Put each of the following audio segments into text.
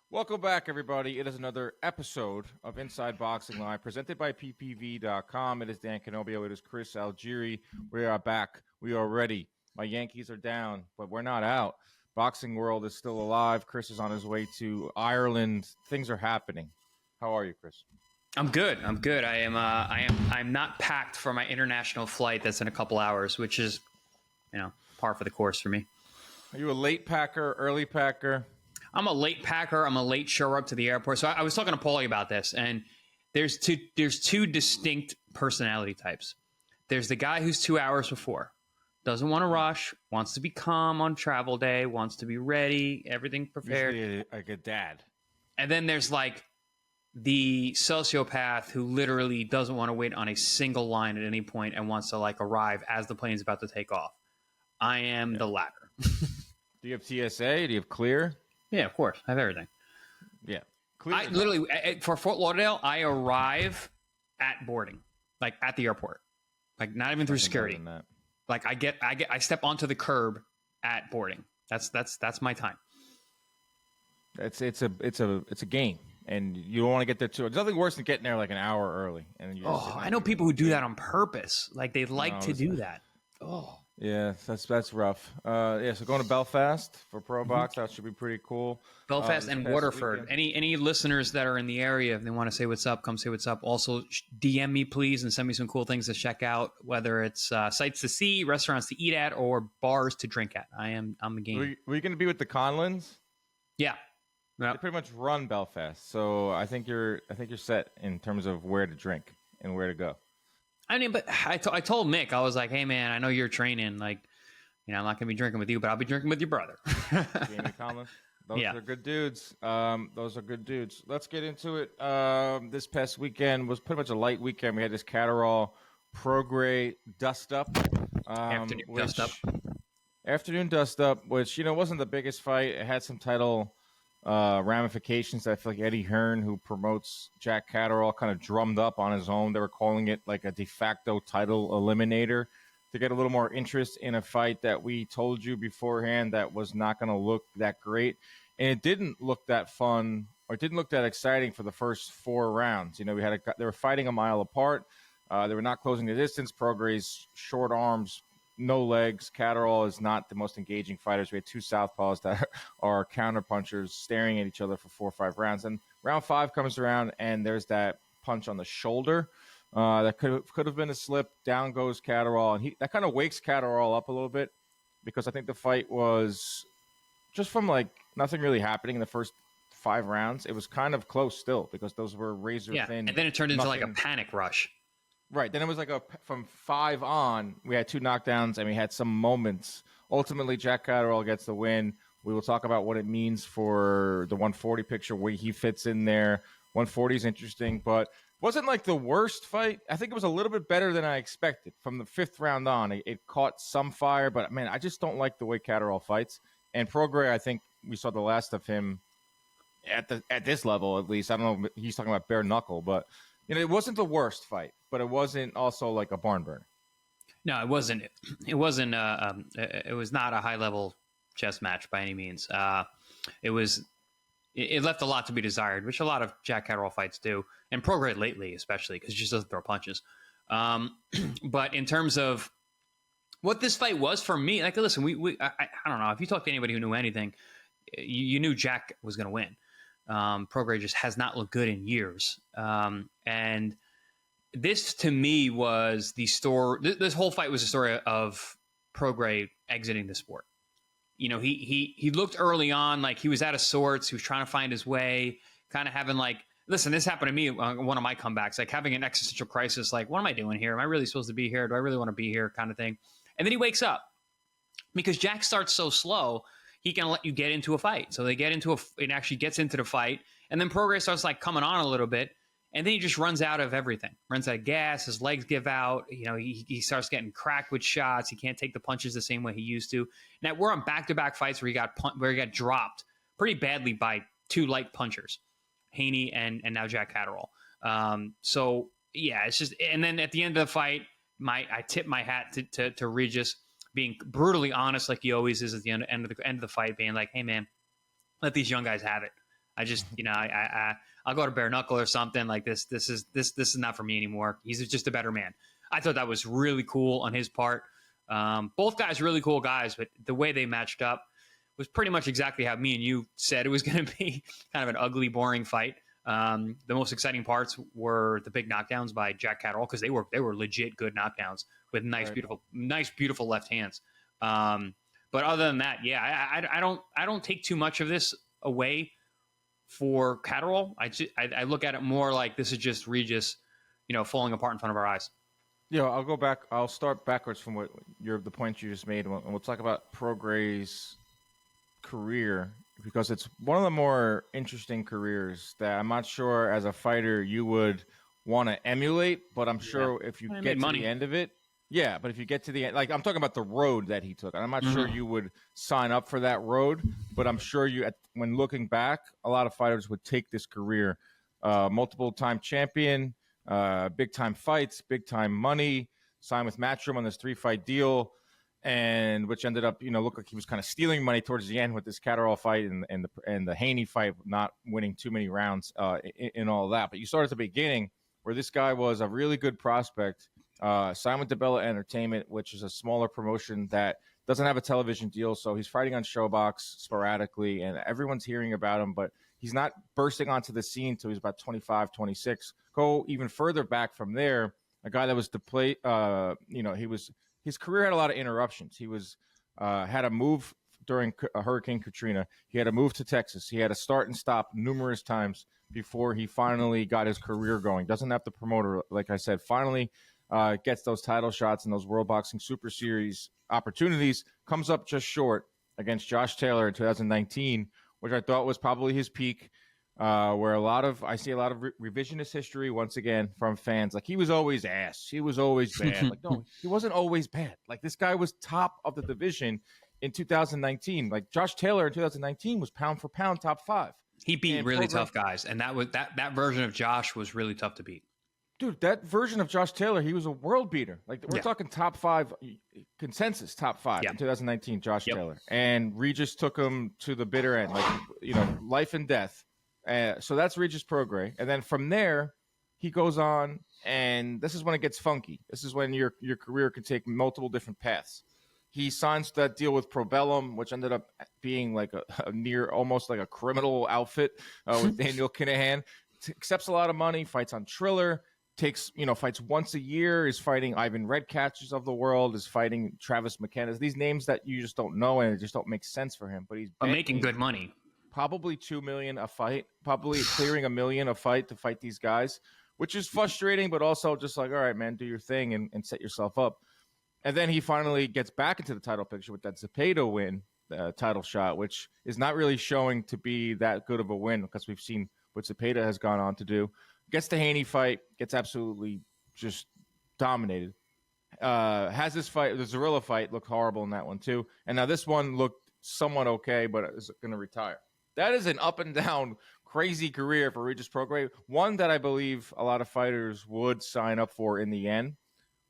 Welcome back, everybody. It is another episode of Inside Boxing Live, presented by PPV.com. It is Dan Canobio. It is Chris Algieri. We are back. We are ready. My Yankees are down, but we're not out. Boxing world is still alive. Chris is on his way to Ireland. Things are happening. How are you, Chris? I'm good. I'm not packed for my international flight that's in a couple hours, which is, par for the course for me. Are you a late packer, early packer? I'm a late packer. I'm a late shower up to the airport. So I was talking to Paulie about this, and there's two distinct personality types. There's the guy who's 2 hours before, doesn't want to rush, wants to be calm on travel day, wants to be ready, everything prepared. Usually like a dad. And then there's like the sociopath who literally doesn't want to wait on a single line at any point and wants to like arrive as the plane's about to take off. I am the latter. Do you have TSA? Do you have clear? Yeah, of course. I have everything. Yeah. I literally, for Fort Lauderdale, I arrive at boarding, like at the airport, like not even through security. Like I step onto the curb at boarding. That's my time. It's a game, and you don't want to get there too. There's nothing worse than getting there like an hour early. And I know people who do that on purpose. Like they like to do that. Oh. Yeah, that's rough. So going to Belfast for Pro Box, that should be pretty cool. Belfast and Waterford. Weekend. Any listeners that are in the area, if they want to say what's up, come say what's up. Also, DM me, please, and send me some cool things to check out, whether it's sights to see, restaurants to eat at, or bars to drink at. I'm a game. Were you going to be with the Conlins? Yeah. Yep. They pretty much run Belfast, so I think you're set in terms of where to drink and where to go. I mean, but I told Mick, I was like, hey, man, I know you're training. Like, I'm not going to be drinking with you, but I'll be drinking with your brother. Jamie Conlon. Those are good dudes. Let's get into it. This past weekend was pretty much a light weekend. We had this Catterall Prograis dust-up. Afternoon dust-up, which, wasn't the biggest fight. It had some title ramifications. I feel like Eddie Hearn, who promotes Jack Catterall, kind of drummed up on his own. They were calling it like a de facto title eliminator to get a little more interest in a fight that we told you beforehand that was not going to look that great. And it didn't look that fun, or it didn't look that exciting for the first 4 rounds. They were fighting a mile apart. They were not closing the distance. Prograis' short arms, no legs. Catterall is not the most engaging fighters. We had 2 southpaws that are counterpunchers staring at each other for 4 or 5 rounds. And round 5 comes around, and there's that punch on the shoulder that could have been a slip. Down goes Catterall, and that kind of wakes Catterall up a little bit, because I think the fight was just from like nothing really happening in the first 5 rounds. It was kind of close still, because those were razor thin. And then it turned into like a panic rush. Right. Then it was like from 5 on, we had 2 knockdowns and we had some moments. Ultimately, Jack Catterall gets the win. We will talk about what it means for the 140 picture, where he fits in there. 140 is interesting, but wasn't like the worst fight. I think it was a little bit better than I expected. From the 5th round on, it caught some fire, but man, I just don't like the way Catterall fights. And Prograis, I think we saw the last of him at this level, at least. I don't know if he's talking about bare knuckle, but it wasn't the worst fight, but it wasn't also like a barn burner. No, it wasn't. It wasn't. It was not a high level chess match by any means. It left a lot to be desired, which a lot of Jack Catterall fights do, and Prograis lately, especially because he just doesn't throw punches. But in terms of what this fight was for me, like, listen, I don't know if you talk to anybody who knew anything, you knew Jack was going to win. Prograis just has not looked good in years. And this, to me, was the story. This whole fight was a story of Prograis exiting the sport. He looked early on like he was out of sorts. He was trying to find his way, kind of having like, listen, this happened to me on one of my comebacks, like having an existential crisis. Like, what am I doing here? Am I really supposed to be here? Do I really want to be here? Kind of thing. And then he wakes up because Jack starts so slow. He can let you get into a fight. So they get into it actually gets into the fight. And then Prograis starts like coming on a little bit. And then he just runs out of everything, runs out of gas. His legs give out. He starts getting cracked with shots. He can't take the punches the same way he used to. Now we're on back-to-back fights where he got dropped pretty badly by 2 light punchers, Haney and now Jack Catterall. So yeah, it's just. And then at the end of the fight, I tip my hat to Regis being brutally honest, like he always is at the end of the fight, being like, "Hey man, let these young guys have it. I just, I'll go to bare knuckle or something like this. This is not for me anymore. He's just a better man. I thought that was really cool on his part. Both guys, really cool guys, but the way they matched up was pretty much exactly how me and you said it was going to be. Kind of an ugly, boring fight. The most exciting parts were the big knockdowns by Jack Catterall, because they were legit good knockdowns with nice, beautiful left hands. But other than that, yeah, I don't take too much of this away for Catterall. I look at it more like this is just Regis, falling apart in front of our eyes. Yeah, I'll go back. I'll start backwards from the point you just made, and we'll talk about Prograis' career, because it's one of the more interesting careers that I'm not sure as a fighter you would want to emulate, but I'm sure if you get to the end of it, but if you get to the end, like I'm talking about the road that he took, and I'm not sure you would sign up for that road, but I'm sure when looking back, a lot of fighters would take this career. Multiple time champion, big time fights, big time money, signed with Matchroom on this 3-fight deal, and which ended up, looked like he was kind of stealing money towards the end with this Catterall fight and the Haney fight, not winning too many rounds in all that. But you start at the beginning where this guy was a really good prospect, signed with DeBella Entertainment, which is a smaller promotion that doesn't have a television deal. So he's fighting on Showbox sporadically, and everyone's hearing about him, but he's not bursting onto the scene until he's about 25, 26. Go even further back from there, a guy that was his career had a lot of interruptions. He was had a move during Hurricane Katrina. He had to move to Texas. He had to start and stop numerous times before he finally got his career going. Doesn't have the promoter, like I said, finally gets those title shots and those World Boxing Super Series opportunities. Comes up just short against Josh Taylor in 2019, which I thought was probably his peak. Where I see a lot of revisionist history once again from fans. Like, he was always ass. He was always bad. Like, no, he wasn't always bad. Like, this guy was top of the division in 2019. Like, Josh Taylor in 2019 was pound for pound top 5. He beat really tough guys, and that version of Josh was really tough to beat. Dude, that version of Josh Taylor, he was a world beater. Like, we're talking top 5, consensus top 5 in 2019, Josh Taylor. And Regis took him to the bitter end, like, life and death. So that's Regis Prograis. And then from there, he goes on, and this is when it gets funky. This is when your career can take multiple different paths. He signs that deal with Probellum, which ended up being like a near almost like a criminal outfit with Daniel Kinahan. Accepts a lot of money, fights on Triller, fights once a year, is fighting Ivan Redcatchers of the world, is fighting Travis McKenna. These names that you just don't know, and it just don't make sense for him. But he's making good money. Probably $2 million a fight, probably clearing $1 million a fight to fight these guys, which is frustrating, but also just like, all right, man, do your thing and set yourself up. And then he finally gets back into the title picture with that Zepeda win, title shot, which is not really showing to be that good of a win, because we've seen what Zepeda has gone on to do. Gets the Haney fight, gets absolutely just dominated. Has this fight, the Zorilla fight, looked horrible in that one too. And now this one looked somewhat okay, but is going to retire. That is an up and down, crazy career for Regis Prograis. One that I believe a lot of fighters would sign up for in the end.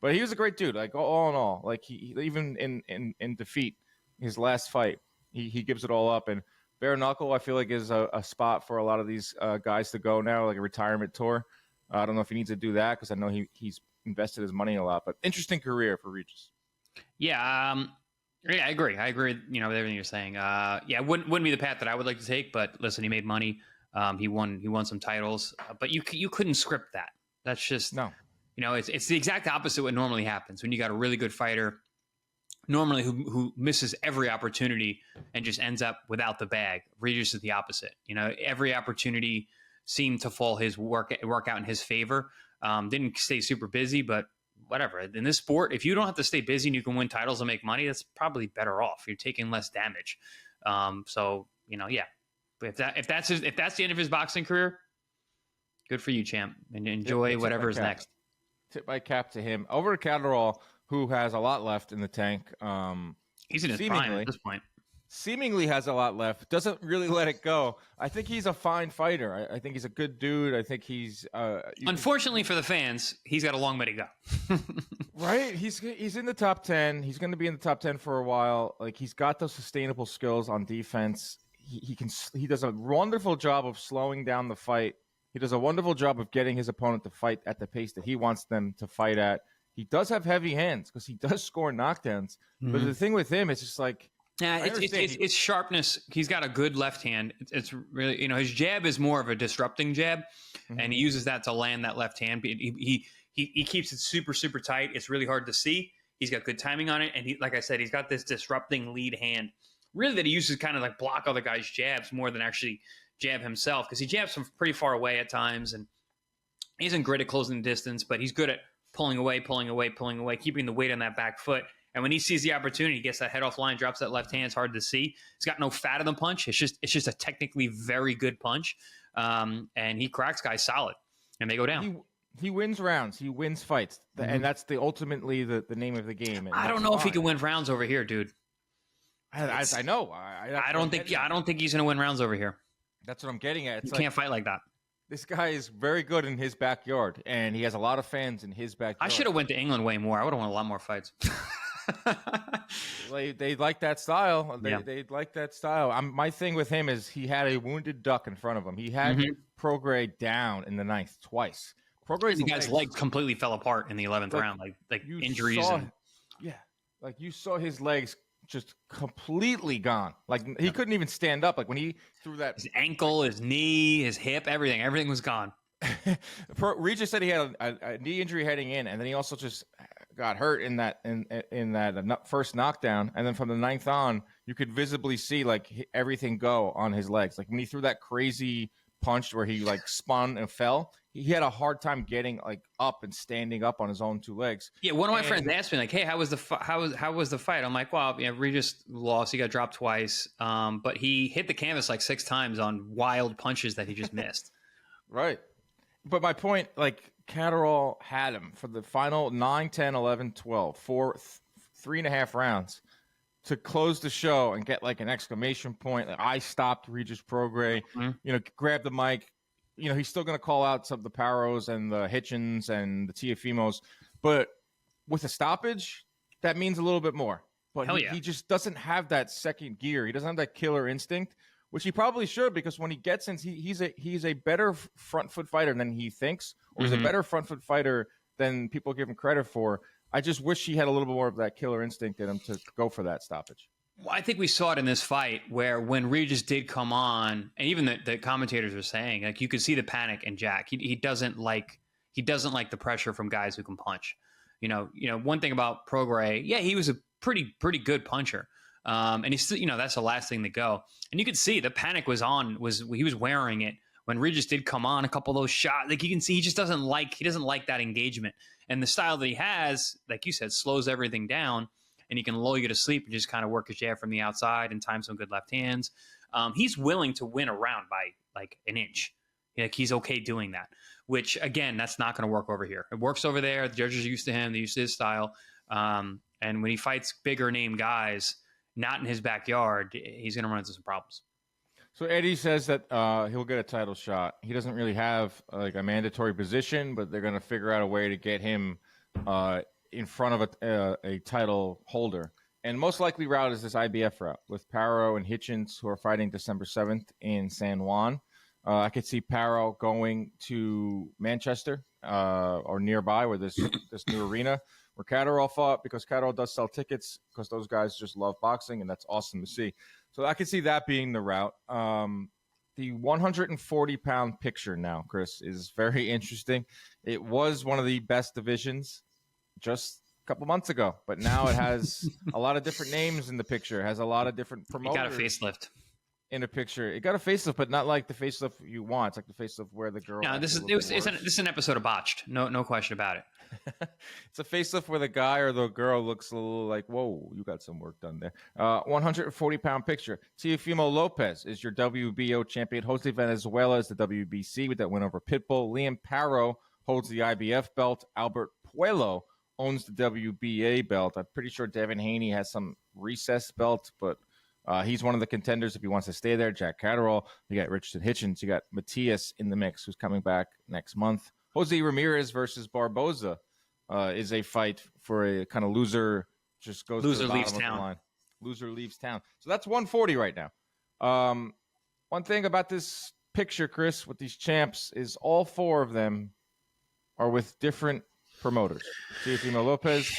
But he was a great dude. Like, all in all, like, he even in defeat, his last fight, he gives it all up. And bare knuckle, I feel like, is a spot for a lot of these guys to go now, like a retirement tour. I don't know if he needs to do that, because I know he's invested his money a lot. But interesting career for Regis. Yeah. Yeah, I agree. With everything you're saying. It wouldn't be the path that I would like to take. But listen, he made money. He won some titles. But you couldn't script that. That's just no. It's the exact opposite of what normally happens when you got a really good fighter, normally who misses every opportunity and just ends up without the bag. Regis is the opposite. Every opportunity seemed to fall his work out in his favor. Didn't stay super busy, but whatever. In this sport, if you don't have to stay busy and you can win titles and make money, that's probably better off. You're taking less damage. But if that's the end of his boxing career, good for you, champ, and enjoy whatever is next. Tip my cap to him. Over to Catterall, who has a lot left in the tank. He's in his prime at this point. Seemingly has a lot left. Doesn't really let it go. I think he's a fine fighter. I think he's a good dude. I think he's... Unfortunately for the fans, he's got a long way to go. Right? He's in the top 10. He's going to be in the top 10 for a while. Like, he's got those sustainable skills on defense. he does a wonderful job of slowing down the fight. He does a wonderful job of getting his opponent to fight at the pace that he wants them to fight at. He does have heavy hands because he does score knockdowns. Mm-hmm. But the thing with him is just like, yeah, it's sharpness. He's got a good left hand. It's really, his jab is more of a disrupting jab, and he uses that to land that left hand. He keeps it super, super tight. It's really hard to see. He's got good timing on it, and like I said, he's got this disrupting lead hand, really, that he uses kind of like block other guys' jabs more than actually jab himself, because he jabs from pretty far away at times, and he isn't great at closing the distance, but he's good at pulling away, keeping the weight on that back foot. And when he sees the opportunity, he gets that head off line, drops that left hand. It's hard to see. He's got no fat in the punch. It's just a technically very good punch, and he cracks guys solid, and they go down. He wins rounds. He wins fights, and that's ultimately the name of the game. I don't know if he can win rounds over here, dude. I know. I don't think he's going to win rounds over here. That's what I'm getting at. You can't fight like that. This guy is very good in his backyard, and he has a lot of fans in his backyard. I should have went to England way more. I would have won a lot more fights. They like that style. They like that style. My thing with him is he had a wounded duck in front of him. He had Prograis down in the 9th twice. Prograis' guy's legs completely fell apart in the 11th round, like injuries. Like you saw his legs just completely gone. Like he couldn't even stand up. Like when he threw that, his ankle, his knee, his hip, everything was gone. Regis said he had a knee injury heading in, and then he also just got hurt in that first knockdown. And then from the 9th on, you could visibly see like everything go on his legs. Like when he threw that crazy punch where he like spun and fell, he had a hard time getting like up and standing up on his own 2 legs. Yeah, one of my friends asked me like, "Hey, how was the fight?" I'm like, "Well, Regis lost. He got dropped twice, but he hit the canvas like 6 times on wild punches that he just missed." Right. But my point, like Catterall had him for the final 9, 10, 11, 12, 3.5 rounds to close the show and get like an exclamation point. Like, I stopped Regis Prograis, grab the mic. He's still going to call out some of the Paros and the Hitchens and the Teofimos. But with a stoppage, that means a little bit more. But he just doesn't have that second gear. He doesn't have that killer instinct, which he probably should, because when he gets in, he's a better front foot fighter than he thinks, or he's a better front foot fighter than people give him credit for. I just wish he had a little bit more of that killer instinct in him to go for that stoppage. Well, I think we saw it in this fight where when Regis did come on, and even the commentators were saying, like, you could see the panic in Jack. He doesn't like the pressure from guys who can punch. One thing about Prograis, he was a pretty good puncher. And he's still, that's the last thing to go. And you could see the panic was he was wearing it when Regis did come on. A couple of those shots, like you can see, he doesn't like that engagement. And the style that he has, like you said, slows everything down, and he can lull you to sleep and just kind of work his jab from the outside and time some good left hands. He's willing to win a round by like an inch. Like he's okay doing that, which again, that's not going to work over here. It works over there. The judges are used to him. They're used to his style. And when he fights bigger name guys, not in his backyard, he's going to run into some problems. So Eddie says that he'll get a title shot. He doesn't really have like a mandatory position, but they're going to figure out a way to get him in front of a title holder. And most likely route is this IBF route with Paro and Hitchens, who are fighting December 7th in San Juan. I could see Paro going to Manchester or nearby, where this new arena where Catterall fought, because Catterall does sell tickets because those guys just love boxing, and that's awesome to see. So I could see that being the route. The 140-pound picture now, Chris, is very interesting. It was one of the best divisions just a couple months ago, but now it has a lot of different names in the picture. It has a lot of different promoters. It got a facelift. In a picture, it got a facelift, but not like the facelift you want. It's like the facelift where the girl. No, this is an episode of Botched. No question about it. It's a facelift where the guy or the girl looks a little like, whoa, you got some work done there. 140-pound picture. Teofimo Lopez is your WBO champion. Jose Venezuela is the WBC with that win over Pitbull. Liam Paro holds the IBF belt. Albert Puello owns the WBA belt. I'm pretty sure Devin Haney has some recessed belt, but he's one of the contenders if he wants to stay there. Jack Catterall. You got Richardson Hitchens. You got Matias in the mix, who's coming back next month. Jose Ramirez versus Barboza is a fight for a kind of loser, just goes to the bottom of the line. Loser leaves town. So that's 140 right now. One thing about this picture, Chris, with these champs is all four of them are with different promoters. Teofimo Lopez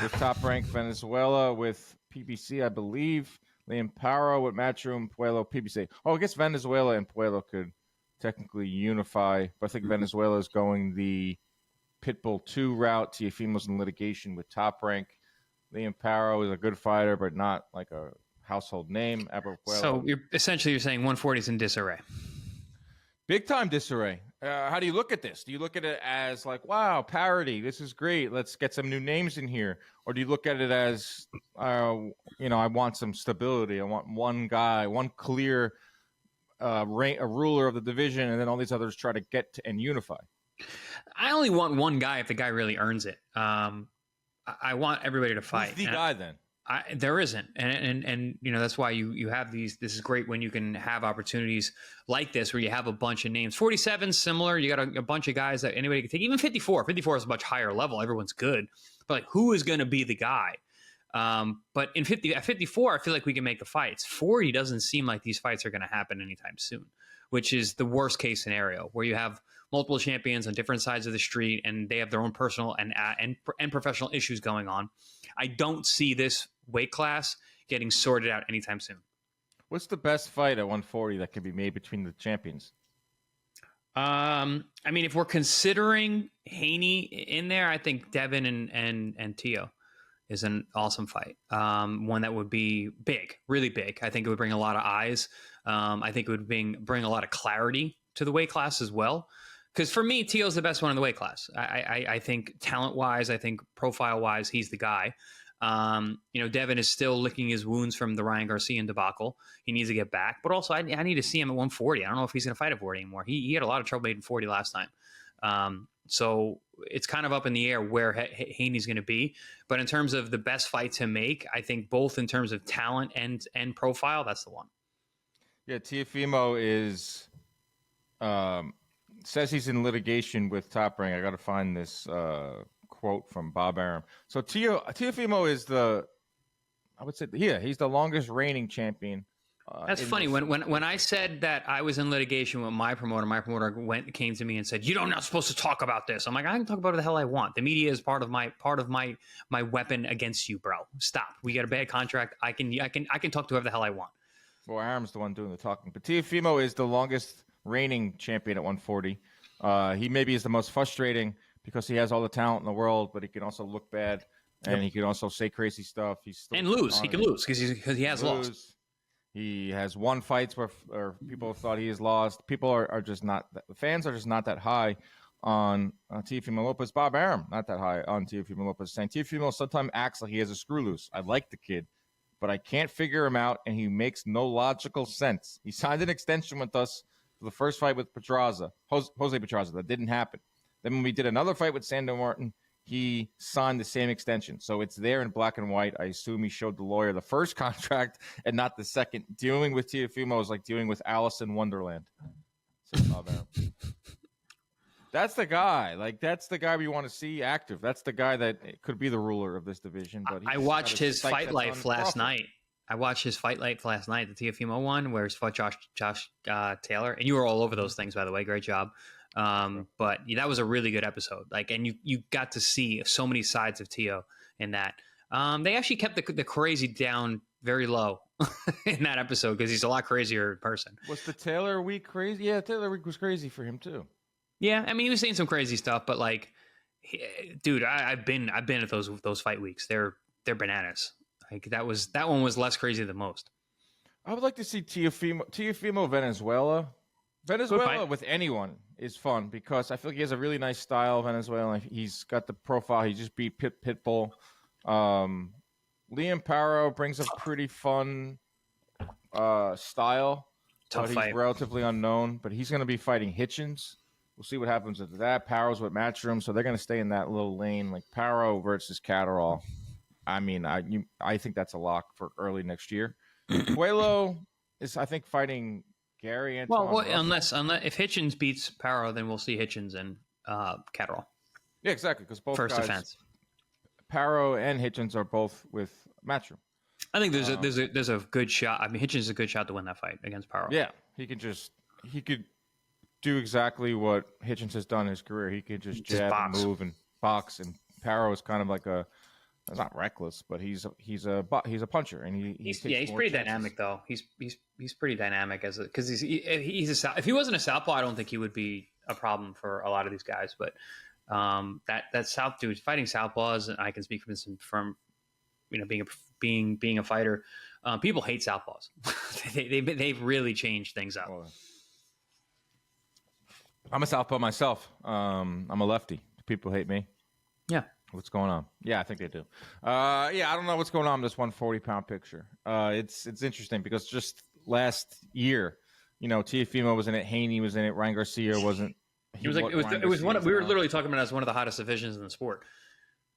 with Top Rank Venezuela with PBC, I believe. Liam Paro with Matchroom, Pueblo, PBC. Oh, I guess Venezuela and Pueblo could technically unify, but I think Venezuela is going the Pitbull 2 route. Teofimo's in litigation with Top Rank. Liam Paro is a good fighter, but not like a household name. So you're saying 140 is in disarray. Big time disarray. How do you look at this? Do you look at it as like, wow, parity, this is great, let's get some new names in here? Or do you look at it as, I want some stability. I want one guy, one clear a ruler of the division, and then all these others try to get to and unify? I only want one guy if the guy really earns it. I want everybody to fight. Who's the guy then? There isn't, and that's why you have these. This is great when you can have opportunities like this where you have a bunch of names. 47 similar. You got a bunch of guys that anybody can take. Even 54. 54 is a much higher level. Everyone's good, but like, who is going to be the guy? But at 54, I feel like we can make the fights. 40 doesn't seem like these fights are going to happen anytime soon, which is the worst case scenario where you have multiple champions on different sides of the street and they have their own personal and professional issues going on. I don't see this weight class getting sorted out anytime soon. What's the best fight at 140 that can be made between the champions? I mean, if we're considering Haney in there, I think Devin and Teo is an awesome fight. One that would be big, really big. I think it would bring a lot of eyes. I think it would bring a lot of clarity to the weight class as well. Because for me, Teo's the best one in the weight class. I think talent-wise, I think profile-wise, he's the guy. Devin is still licking his wounds from the Ryan Garcia debacle. He needs to get back. But also, I need to see him at 140. I don't know if he's going to fight at 40 anymore. He had a lot of trouble making 40 last time. So it's kind of up in the air where Haney's going to be. But in terms of the best fight to make, I think both in terms of talent and profile, that's the one. Yeah, Teofimo is says he's in litigation with Top Rank. I got to find this quote from Bob Arum. So Teofimo is he's the longest reigning champion. That's funny. When I said that I was in litigation with my promoter came to me and said, "You're not supposed to talk about this." I'm like, I can talk about whatever the hell I want. The media is part of my weapon against you, bro. Stop. We got a bad contract. I can talk to whoever the hell I want. Well, Arum's the one doing the talking, but Teofimo is the longest reigning champion at 140. He maybe is the most frustrating because he has all the talent in the world, but he can also look bad and he can also say crazy stuff. He can lose because he has lost. He has won fights where people have thought he has lost. People are just not – the fans are just not that high on Teofimo Lopez. Bob Arum, not that high on Teofimo Lopez, saying Teofimo sometimes acts like he has a screw loose. I like the kid, but I can't figure him out, and he makes no logical sense. He signed an extension with us for the first fight with Pedraza, Jose Pedraza. That didn't happen. Then when we did another fight with Sando Martin, he signed the same extension. So it's there in black and white. I assume he showed the lawyer the first contract and not the second. Dealing with Teofimo is like dealing with Alice in Wonderland. That's the guy. Like, that's the guy we want to see active. That's the guy that could be the ruler of this division. But I watched his Fight Life last night. The Teofimo one, where he fought Josh Taylor. And you were all over those things, by the way. Great job. But that was a really good episode. Like, and you got to see so many sides of Teo in that. They actually kept the crazy down very low in that episode because he's a lot crazier in person. Was the Taylor week crazy? Yeah, Taylor week was crazy for him too. Yeah, I mean, he was saying some crazy stuff, but like, dude, I've been at those fight weeks. They're bananas. Like that one was less crazy than most. I would like to see Teofimo Venezuela. Venezuela with anyone is fun because I feel like he has a really nice style. Venezuela, he's got the profile. He just beat Pitbull. Liam Paro brings a pretty fun style. Tough fight. He's relatively unknown, but he's going to be fighting Hitchens. We'll see what happens with that. Paro's with Matchroom, so they're going to stay in that little lane. Like Paro versus Catterall. I mean, I think that's a lock for early next year. Pueblo is, I think, fighting Gary. Well, unless if Hitchens beats Paro, then we'll see Hitchens and Catterall. Yeah, exactly. Because both first guys, defense. Paro and Hitchens are both with Matchroom. I think there's a good shot. I mean, Hitchens is a good shot to win that fight against Paro. Yeah, he could do exactly what Hitchens has done in his career. He could just jab and move and box, and Paro is kind of like not reckless, but he's a puncher, and he's pretty dynamic though. He's pretty dynamic because if he wasn't a southpaw, I don't think he would be a problem for a lot of these guys. But that south dude fighting southpaws, and I can speak from being a fighter. People hate southpaws. They've really changed things up. I'm a southpaw myself. I'm a lefty. People hate me. Yeah. What's going on? Yeah, I think they do. I don't know what's going on in this 140-pound picture. It's interesting because just last year, Teofimo was in it, Haney was in it, Ryan Garcia wasn't. It was one. We were literally talking about it as one of the hottest divisions in the sport.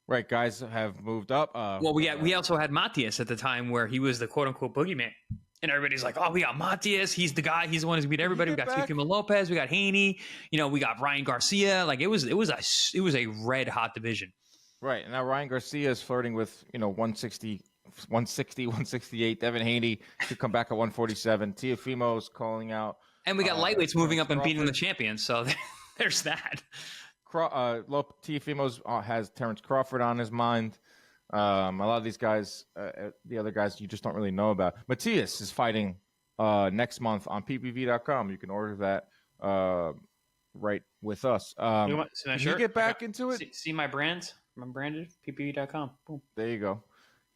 Right, guys have moved up. We also had Matias at the time where he was the quote unquote boogeyman. And everybody's like, "Oh, we got Matias. He's the guy. He's the one who's beat everybody. We got Teofimo Lopez. We got Haney. We got Ryan Garcia. Like it was a red hot division." Right. And now Ryan Garcia is flirting with, 160, 168. Devin Haney could come back at 147. Teofimo's calling out. And we got lightweights moving up and beating the champions. So there's that. Teofimo's has Terrence Crawford on his mind. A lot of these guys, the other guys, you just don't really know about. Matias is fighting next month on ppv.com. You can order that right with us. Can you get back into it? See my brands? I'm branded, ppv.com. Boom. There you go.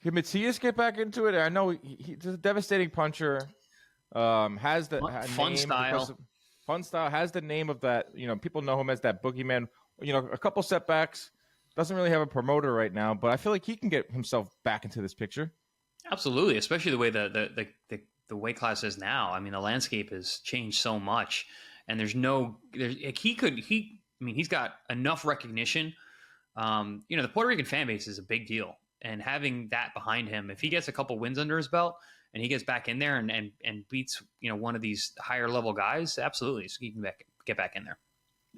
Can Matias get back into it? I know he's a devastating puncher. Has the fun style. Fun style has the name of that. People know him as that boogeyman. A couple setbacks. Doesn't really have a promoter right now, but I feel like he can get himself back into this picture. Absolutely, especially the way the weight class is now. I mean, the landscape has changed so much, and he's got enough recognition. The Puerto Rican fan base is a big deal, and having that behind him, if he gets a couple wins under his belt and he gets back in there and beats one of these higher level guys, absolutely, so he can get back in there.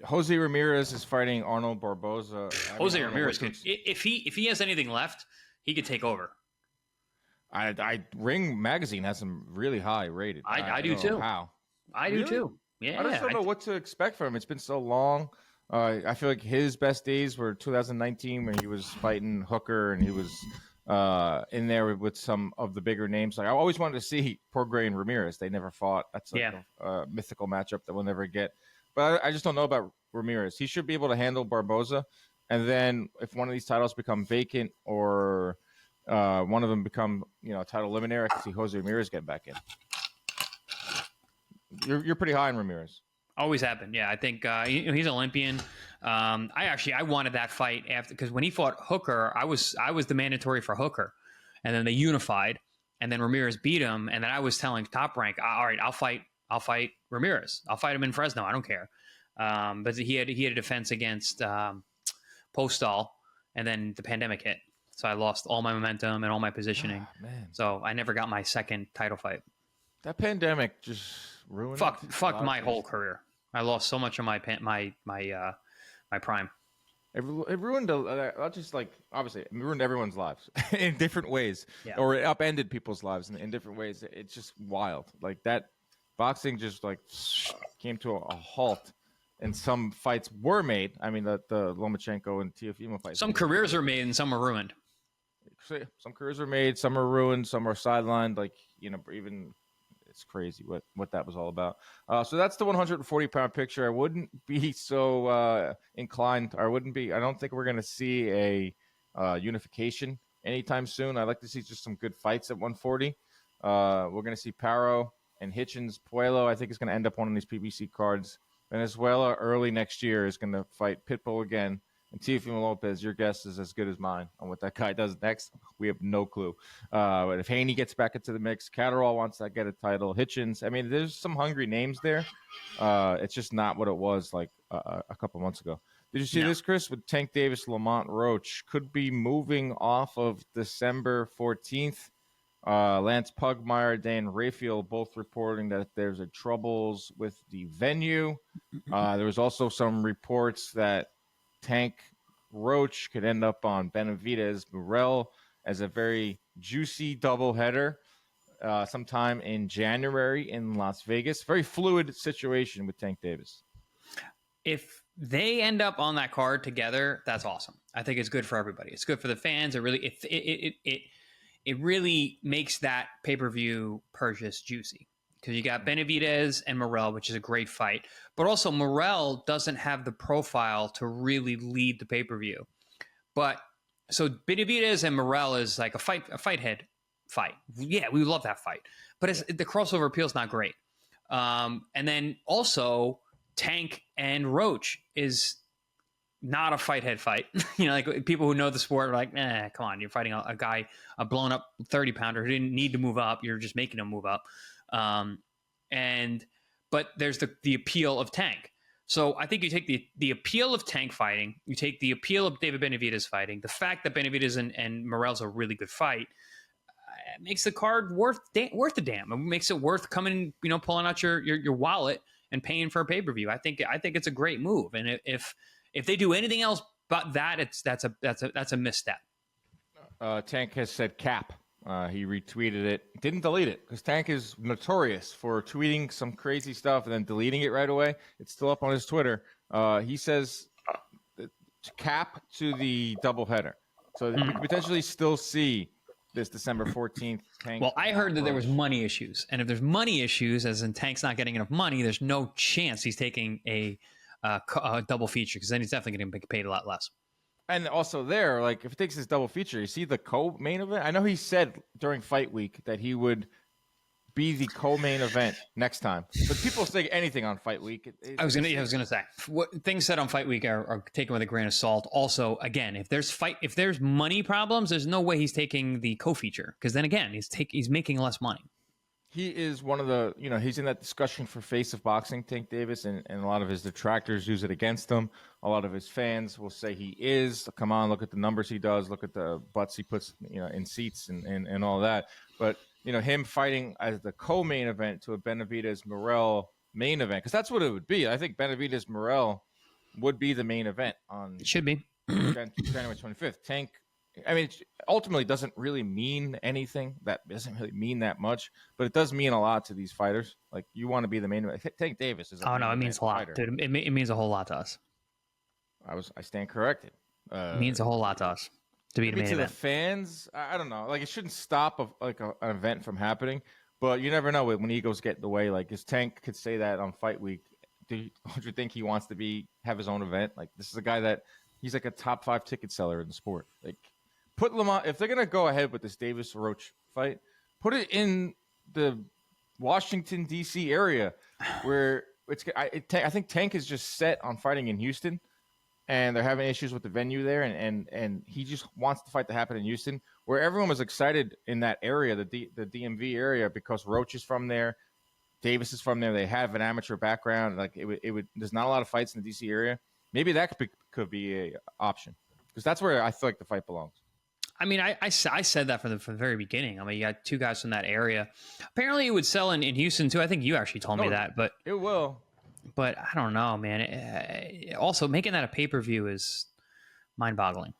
Jose Ramirez is fighting Arnold Barboza. Jose Ramirez could, if he has anything left, he could take over. Ring Magazine has him really high rated. I do too. How? I do too. Yeah. I just don't know what to expect from him. It's been so long. I feel like his best days were 2019 when he was fighting Hooker and he was in there with some of the bigger names. Like I always wanted to see Prograis and Ramirez. They never fought. That's a mythical matchup that we'll never get. But I just don't know about Ramirez. He should be able to handle Barboza. And then if one of these titles become vacant or one of them become, title eliminator, I can see Jose Ramirez get back in. You're pretty high on Ramirez. Always happened. Yeah, I think he's Olympian. I wanted that fight because when he fought Hooker, I was the mandatory for Hooker, and then they unified, and then Ramirez beat him, and then I was telling Top Rank, all right, I'll fight Ramirez. I'll fight him in Fresno. I don't care. But he had a defense against Postal, and then the pandemic hit, so I lost all my momentum and all my positioning. Man. So I never got my second title fight. That pandemic just ruined. Fucked my whole career. I lost so much of my prime. It ruined obviously it ruined everyone's lives in different ways, or it upended people's lives in different ways. It's just wild. Like that boxing just came to a halt, and some fights were made. I mean, the Lomachenko and Teofimo fight. Some careers are made and some are ruined. Some careers are made, some are ruined, some are sidelined. Even. It's crazy what that was all about. So that's the 140-pound picture. I wouldn't be so inclined. I don't think we're going to see a unification anytime soon. I'd like to see just some good fights at 140. We're going to see Paro and Hitchens. Puello, I think, is going to end up on one of these PBC cards. Venezuela early next year is going to fight Pitbull again. And Teofimo Lopez, your guess is as good as mine on what that guy does next. We have no clue. But if Haney gets back into the mix, Catterall wants to get a title. Hitchens, I mean, there's some hungry names there. It's just not what it was like a couple months ago. Did you see this, Chris? With Tank Davis-Lamont Roach could be moving off of December 14th. Lance Pugmire, Dan Rayfield both reporting that there's troubles with the venue. There was also some reports that Tank Roach could end up on Benavidez Murrell as a very juicy doubleheader sometime in January in Las Vegas. Very fluid situation with Tank Davis. If they end up on that card together, that's awesome. I think it's good for everybody. It's good for the fans. It really makes that pay-per-view purchase juicy because you got Benavidez and Morrell, which is a great fight. But also Morrell doesn't have the profile to really lead the pay-per-view. But so Benavidez and Morrell is like a fight head fight. Yeah, we love that fight. But the crossover appeal is not great. And then also Tank and Roach is not a fight head fight. Like people who know the sport are like, come on, you're fighting a guy, a blown up 30 pounder who didn't need to move up. You're just making him move up. But there's the appeal of Tank. So I think you take the appeal of Tank fighting, you take the appeal of David Benavidez fighting, the fact that Benavidez and Morrell's a really good fight, it makes the card worth a damn. It makes it worth coming, pulling out your wallet and paying for a pay-per-view. I think it's a great move. And if they do anything else but that, that's a misstep. Tank has said cap. He retweeted it. Didn't delete it because Tank is notorious for tweeting some crazy stuff and then deleting it right away. It's still up on his Twitter. He says cap to the doubleheader. So we could potentially still see this December 14th. Tank. Well, I heard that there was money issues. And if there's money issues, as in Tank's not getting enough money, there's no chance he's taking a double feature because then he's definitely going to get paid a lot less. And also there, like if it takes this double feature, you see the co-main event? I know he said during Fight Week that he would be the co-main event next time. But people say anything on Fight Week. I was gonna say what things said on Fight Week are taken with a grain of salt. Also, again, if there's money problems, there's no way he's taking the co-feature because then again, he's making less money. He is one of the, he's in that discussion for face of boxing, Tank Davis, and a lot of his detractors use it against him. A lot of his fans will say he is. Come on, look at the numbers he does. Look at the butts he puts, in seats and all that. But, him fighting as the co-main event to a Benavidez-Morrell main event, because that's what it would be. I think Benavidez-Morrell would be the main event on it should be January 25th. Tank, it ultimately doesn't really mean anything. That doesn't really mean that much, but it does mean a lot to these fighters. Like you want to be the main event. Tank Davis is. Oh no, it means a lot, dude. It means a whole lot to us. I stand corrected. It means a whole lot to us to be the main event. To the fans, I don't know. Like it shouldn't stop an event from happening, but you never know when egos get in the way. Like his Tank could say that on Fight Week. Don't you think he wants to have his own event? Like this is a guy that he's like a top 5 ticket seller in the sport. Like. Put Lamont, if they're going to go ahead with this Davis-Roach fight, put it in the Washington, D.C. area where I think Tank is just set on fighting in Houston, and they're having issues with the venue there, and he just wants the fight to happen in Houston, where everyone was excited in that area, the DMV area, because Roach is from there, Davis is from there. They have an amateur background. Like it would. There's not a lot of fights in the D.C. area. Maybe that could be a option because that's where I feel like the fight belongs. I mean, I said that from the very beginning. I mean, you got two guys from that area. Apparently, it would sell in Houston, too. I think you actually told me that. But it will. But I don't know, man. Also, making that a pay-per-view is mind-boggling.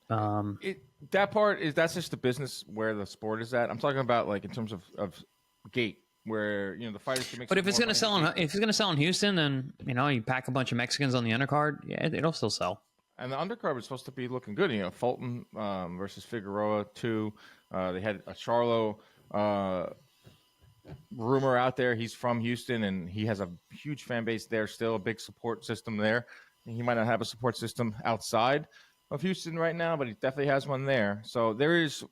That's just the business where the sport is at. I'm talking about, like, in terms of gate, where, the fighters can make But if it's going to sell in Houston, then, you pack a bunch of Mexicans on the undercard, yeah, it'll still sell. And the undercard was supposed to be looking good. Fulton versus Figueroa, too. They had a Charlo rumor out there. He's from Houston, and he has a huge fan base there still, a big support system there. He might not have a support system outside of Houston right now, but he definitely has one there. So there is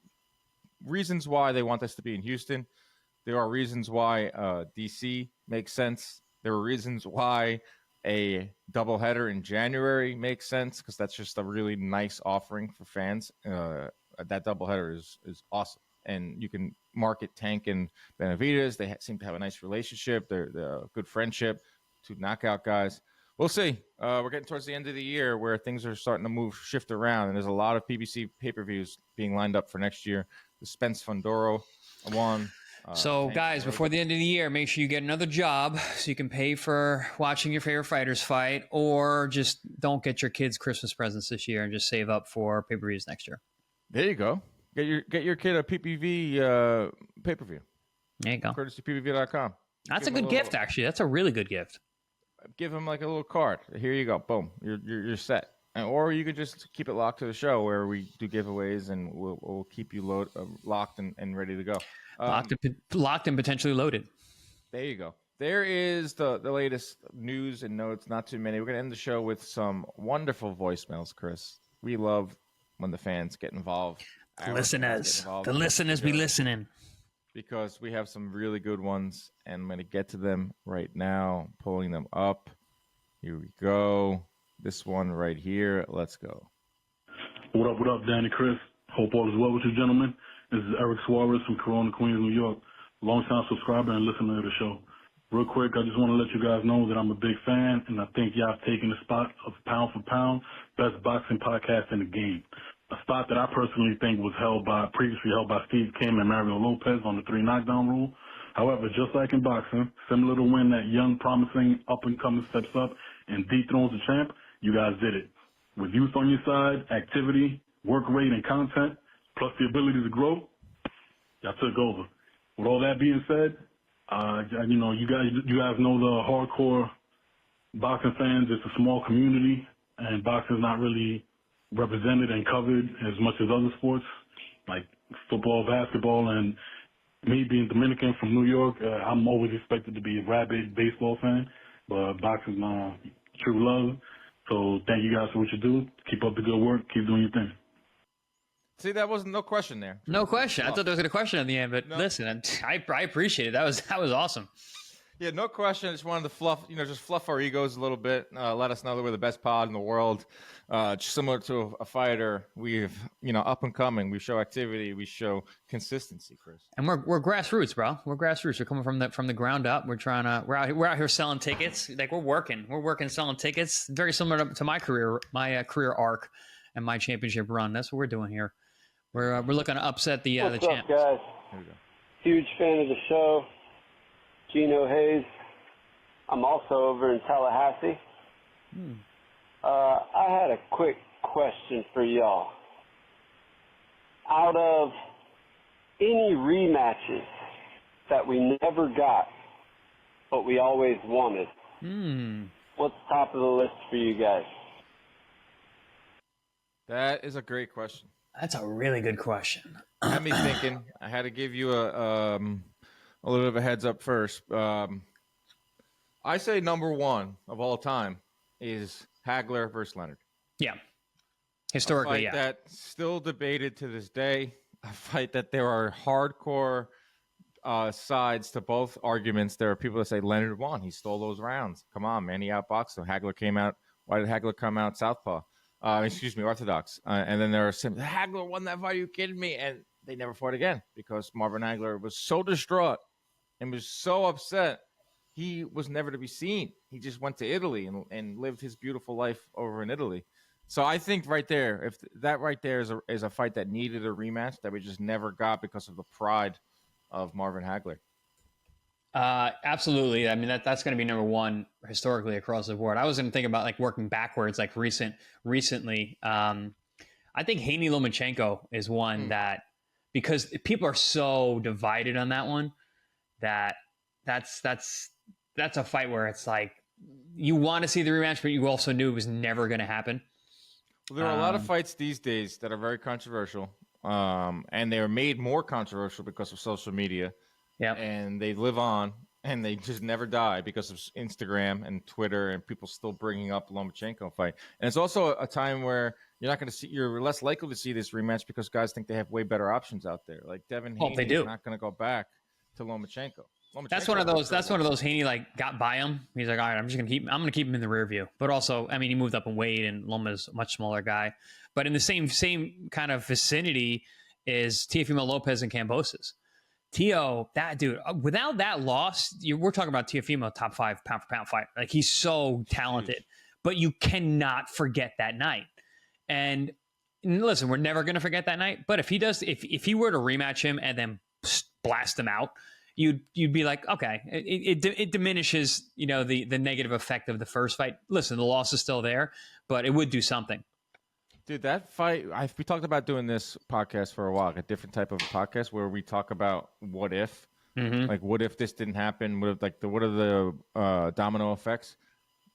reasons why they want this to be in Houston. There are reasons why D.C. makes sense. There are reasons why a doubleheader in January makes sense because that's just a really nice offering for fans. That doubleheader is awesome, and you can market Tank and Benavidez. They seem to have a nice relationship. They're a good friendship. 2 knockout guys. We'll see. We're getting towards the end of the year where things are starting to shift around, and there's a lot of PBC pay-per-views being lined up for next year. The Spence Fundoro one. So, guys, before the end of the year, make sure you get another job so you can pay for watching your favorite fighters fight, or just don't get your kids Christmas presents this year and just save up for pay-per-views next year. There you go. Get your kid a PPV pay-per-view. There you go. Courtesy PPV.com. That's a good gift, actually. That's a really good gift. Give him like a little card. Here you go. Boom. You're set. Or you could just keep it locked to the show where we do giveaways and we'll keep you locked and ready to go. Locked and potentially loaded. There you go. There is the latest news and notes. Not too many. We're going to end the show with some wonderful voicemails, Chris. We love when the fans get involved. The listeners be listening. Because we have some really good ones, and I'm going to get to them right now. Pulling them up. Here we go. This one right here. Let's go. What up, Danny, Chris? Hope all is well with you, gentlemen. This is Eric Suarez from Corona, Queens, New York. Long-time subscriber and listener to the show. Real quick, I just want to let you guys know that I'm a big fan, and I think y'all have taken the spot of pound for pound best boxing podcast in the game. A spot that I personally think was previously held by Steve Kim and Mario Lopez on the 3 knockdown rule. However, just like in boxing, similar to when that young, promising up-and-comer steps up and dethrones the champ, you guys did it. With youth on your side, activity, work rate, and content, plus the ability to grow, y'all took over. With all that being said, you guys know the hardcore boxing fans. It's a small community, and boxing's not really represented and covered as much as other sports like football, basketball, and me being Dominican from New York, I'm always expected to be a rabid baseball fan, but boxing's my true love. So thank you guys for what you do. Keep up the good work. Keep doing your thing. See, that wasn't no question there. No question. I thought there was a question at the end, but listen, I appreciate it. That was awesome. Yeah, no question. I just wanted to fluff our egos a little bit. Let us know that we're the best pod in the world. Similar to a fighter, we've up and coming. We show activity. We show consistency, Chris. And we're grassroots, bro. We're grassroots. We're coming from the ground up. We're out here selling tickets. Like we're working selling tickets. Very similar to my career arc and my championship run. That's what we're doing here. We're looking to upset the champs. What's up, guys? Huge fan of the show. Gino Hayes. I'm also over in Tallahassee. I had a quick question for y'all. Out of any rematches that we never got, but we always wanted, what's top of the list for you guys? That is a great question. That's a really good question. Had me thinking. I had to give you a little bit of a heads up first. I say number one of all time is Hagler versus Leonard. Yeah. Historically, a fight that's still debated to this day. A fight that there are hardcore sides to both arguments. There are people that say Leonard won. He stole those rounds. Come on, man. He outboxed him. Hagler came out. Why did Hagler come out southpaw? Orthodox. And then there are some, Hagler won that fight. Are you kidding me? And they never fought again because Marvin Hagler was so distraught and was so upset. He was never to be seen. He just went to Italy and lived his beautiful life over in Italy. So I think right there, if that right there is a fight that needed a rematch that we just never got because of the pride of Marvin Hagler. Absolutely. I mean, that's going to be number one historically across the board. I was going to think about like working backwards, like recently. I think Haney Lomachenko is one that, because people are so divided on that one, that's a fight where it's like you want to see the rematch, but you also knew it was never going to happen. Well, there are a lot of fights these days that are very controversial, and they are made more controversial because of social media. Yeah, and they live on, and they just never die because of Instagram and Twitter, and people still bringing up Lomachenko fight. And it's also a time where you're less likely to see this rematch because guys think they have way better options out there. Like Devin Haney is not going to go back to Lomachenko. That's one of those Haney like got by him. He's like, all right, I'm going to keep him in the rear view. But also, I mean, he moved up in weight, and Loma's a much smaller guy. But in the same kind of vicinity is Teofimo Lopez and Kambosos. Teo, that dude, without that loss, we're talking about Teofimo top 5 pound for pound fight. Like, he's so talented, but you cannot forget that night. And listen, we're never going to forget that night. But if he were to rematch him and then blast him out, you'd be like, okay, it diminishes, the negative effect of the first fight. Listen, the loss is still there, but it would do something. Dude, that fight, we talked about doing this podcast for a while, a different type of podcast where we talk about what if. Mm-hmm. Like, what if this didn't happen? What are the domino effects?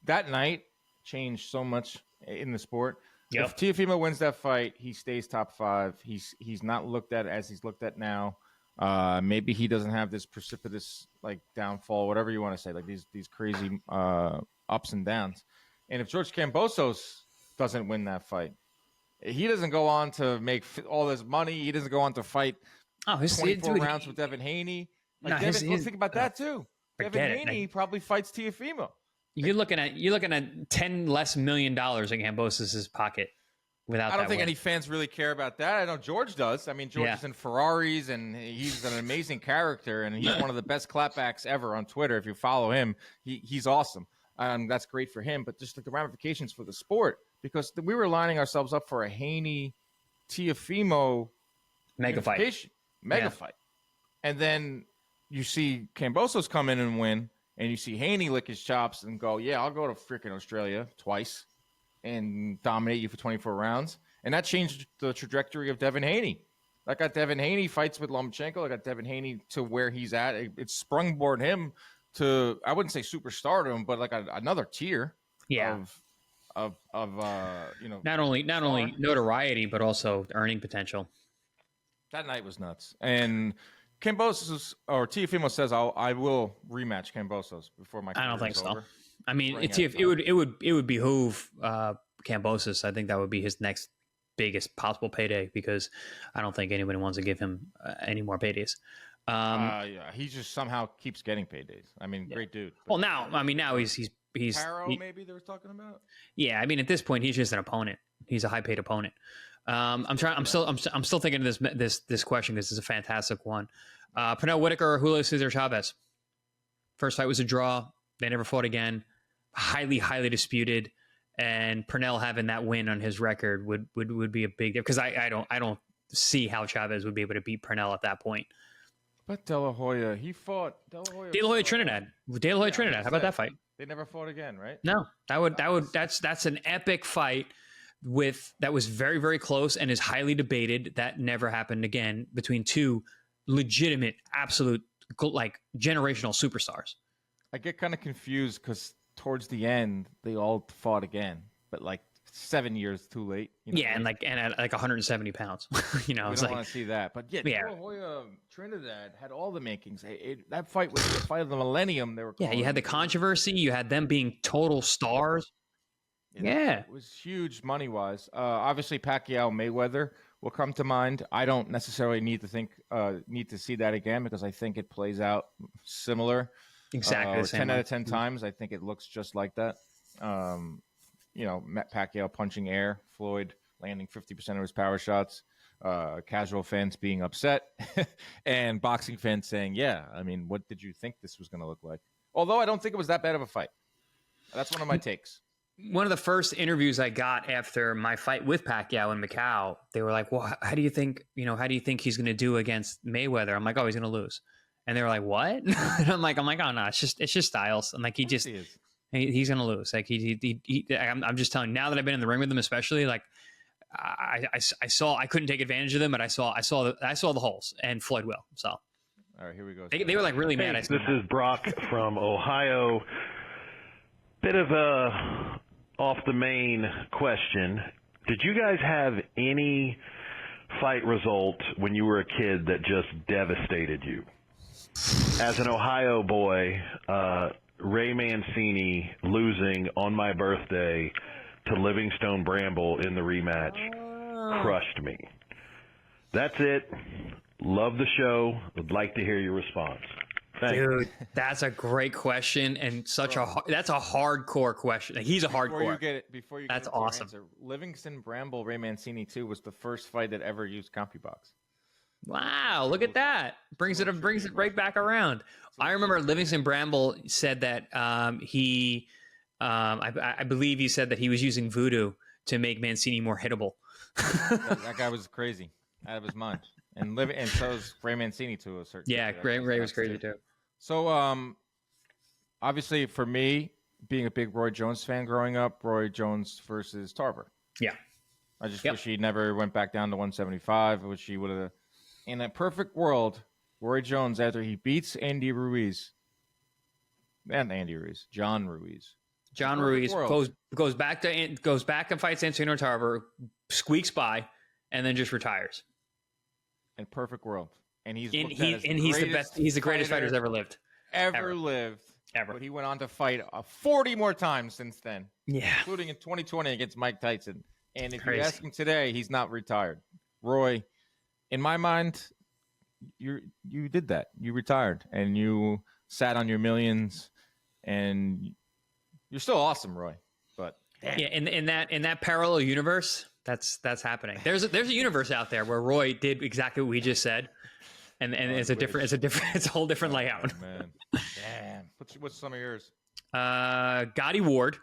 That night changed so much in the sport. Yep. If Teofimo wins that fight, he stays top 5. He's not looked at as he's looked at now. Maybe he doesn't have this precipitous like downfall, whatever you want to say, like these crazy ups and downs. And if George Kambosos doesn't win that fight, he doesn't go on to make all this money. He doesn't go on to fight 24 rounds with Devin Haney. Like let's think about that too. Devin Haney probably fights Teofimo. You're looking at $10 less million in Kambosos' pocket without. I don't think any fans really care about that. I know George does. I mean, George is in Ferraris, and he's an amazing character, and he's one of the best clapbacks ever on Twitter. If you follow him, he's awesome. That's great for him. But just like the ramifications for the sport, because we were lining ourselves up for a Haney Teofimo mega fight, and then you see Kambosos come in and win, and you see Haney lick his chops and go, "Yeah, I'll go to freaking Australia twice and dominate you for 24 rounds," and that changed the trajectory of Devin Haney. I got Devin Haney fights with Lomachenko. I got Devin Haney to where he's at. It sprungboard him to, I wouldn't say superstardom, but like another tier. Yeah. Of not only notoriety but also earning potential. That night was nuts. And Kambosos or Teofimo says I will rematch Kambosos before my career I don't think is so. over. I mean, it would behoove Kambosos. I think that would be his next biggest possible payday, because I don't think anybody wants to give him any more paydays. He just somehow keeps getting paydays. I mean, great dude. Well, now he's Catterall, maybe they were talking about. Yeah, I mean, at this point, he's just an opponent. He's a high paid opponent. I'm still thinking of this question because it's a fantastic one. Pernell Whitaker or Julio Cesar Chavez. First fight was a draw. They never fought again. Highly disputed. And Pernell having that win on his record would be a big deal, because I don't see how Chavez would be able to beat Pernell at that point. But De La Hoya, he fought De La Hoya Trinidad. De La Hoya Trinidad. How about that fight? They never fought again, right? No, that's an epic fight that was very, very close and is highly debated. That never happened again between two legitimate, absolute, like, generational superstars. I get kind of confused because towards the end they all fought again, but like 7 years too late. And at like 170 pounds. We don't want to see that. But De La Hoya Trinidad had all the makings. That fight was the fight of the millennium. They were. Yeah, you had the controversy. You had them being total stars. It was huge money wise. Obviously, Pacquiao Mayweather will come to mind. I don't necessarily need to see that again, because I think it plays out similar. Exactly the same 10 out of 10 times. I think it looks just like that. Pacquiao punching air, Floyd landing 50% of his power shots, casual fans being upset, and boxing fans saying, "Yeah, I mean, what did you think this was going to look like?" Although I don't think it was that bad of a fight. That's one of my takes. One of the first interviews I got after my fight with Pacquiao in Macau, they were like, "Well, how do you think he's going to do against Mayweather?" I'm like, "Oh, he's going to lose." And they were like, "What?" And I'm like, "Oh no, it's just styles." And like, he's going to lose. Like I'm just telling you, now that I've been in the ring with him, especially, like I couldn't take advantage of them, but I saw the holes, and Floyd will. So, all right, here we go. They were like really mad. This is Brock from Ohio. Bit of a off the main question. Did you guys have any fight result when you were a kid that just devastated you? As an Ohio boy, Ray Mancini losing on my birthday to Livingstone Bramble in the rematch crushed me. That's it. Love the show. Would like to hear your response. Thanks. Dude, that's a great question, and that's a hardcore question. Like, he's a hardcore. Before you that's get awesome. Answer, Livingston Bramble Ray Mancini 2 was the first fight that ever used CompuBox. Wow, look at that. Brings it right back around. I remember Livingston Bramble said that I believe he said that he was using voodoo to make Mancini more hittable. that guy was crazy, out of his mind. And so was Ray Mancini to a certain degree. Ray was crazy too. So obviously for me, being a big Roy Jones fan growing up, Roy Jones versus Tarver. Yeah. I just wish he never went back down to 175. I wish he would have. In a perfect world, Roy Jones, after he beats John Ruiz. John Ruiz goes back and fights Antonio Tarver, squeaks by, and then just retires. In perfect world, and he's the best. He's the greatest fighter who's ever lived. Ever lived. But he went on to fight 40 more times since then. Yeah, including in 2020 against Mike Tyson. And if you ask him today, he's not retired. Roy, in my mind, you did that. You retired and you sat on your millions, and you're still awesome, Roy. But damn. Yeah, in that parallel universe, that's happening. There's a universe out there where Roy did exactly what we just said, and it's a whole different layout. Man, damn. What's some of yours? Gotti Ward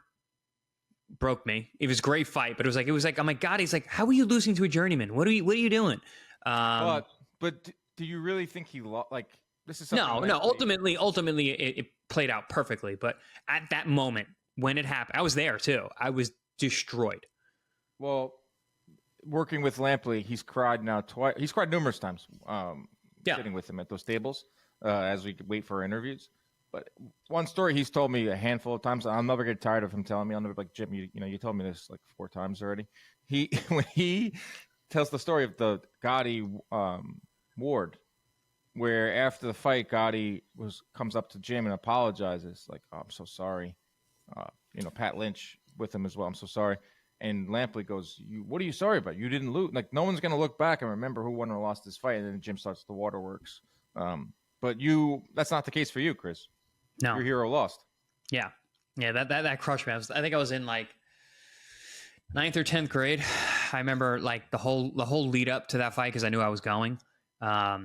broke me. It was a great fight, but it was like, oh my God, he's like, how are you losing to a journeyman? What are you doing? But do you really think he lost? Like, this is something no. Ultimately, it played out perfectly. But at that moment when it happened, I was there too. I was destroyed. Well, working with Lampley, he's cried now twice. He's cried numerous times. Sitting with him at those tables as we wait for our interviews. But one story he's told me a handful of times. I'll never get tired of him telling me. I'll never be like, Jim, you told me this like 4 times already. When he tells the story of the Gotti Ward, where after the fight, Gotti comes up to Jim and apologizes, like, "Oh, I'm so sorry." Pat Lynch with him as well. "I'm so sorry." And Lampley goes, "What are you sorry about? You didn't lose. Like, no one's going to look back and remember who won or lost this fight." And then Jim starts the waterworks. But that's not the case for you, Chris. No, your hero lost. Yeah. That crushed me. I think I was in like 9th or 10th grade. I remember like the whole lead up to that fight because I knew I was going. I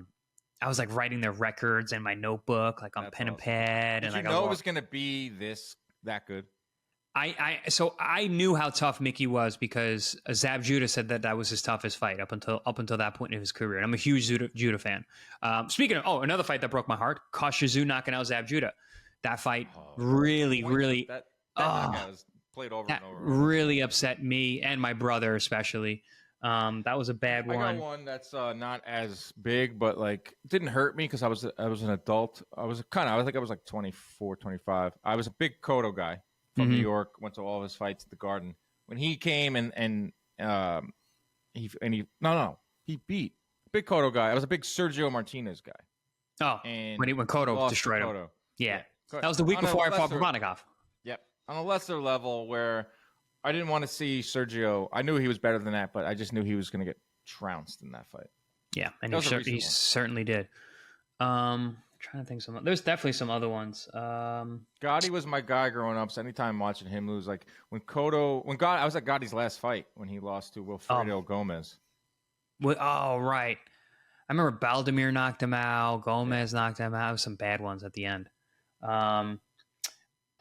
was like writing their records in my notebook, like on pen and pad. Did and you know it was going to be that good? So I knew how tough Mickey was because Zab Judah said that was his toughest fight up until that point in his career. And I'm a huge Judah fan. Speaking of, another fight that broke my heart, Koshizu knocking out Zab Judah. That fight really that guy was played over and over. Really upset me and my brother especially. That was a bad one. I got one that's not as big, but like didn't hurt me because I was an adult. I think I was like 24, 25. I was a big Cotto guy from New York. Went to all of his fights at the Garden. When he came he beat big Cotto guy. I was a big Sergio Martinez guy. Oh, and when Cotto destroyed him. Yeah. That was the week before I fought Promanikov. Yep. On a lesser level where I didn't want to see Sergio. I knew he was better than that, but I just knew he was going to get trounced in that fight. Yeah, and he certainly did. Trying to think there's definitely some other ones. Gotti was my guy growing up, so anytime watching him lose, like I was at Gotti's last fight when he lost to Wilfredo Gomez. Oh, right. I remember Baldomir knocked him out. Gomez knocked him out. There was some bad ones at the end.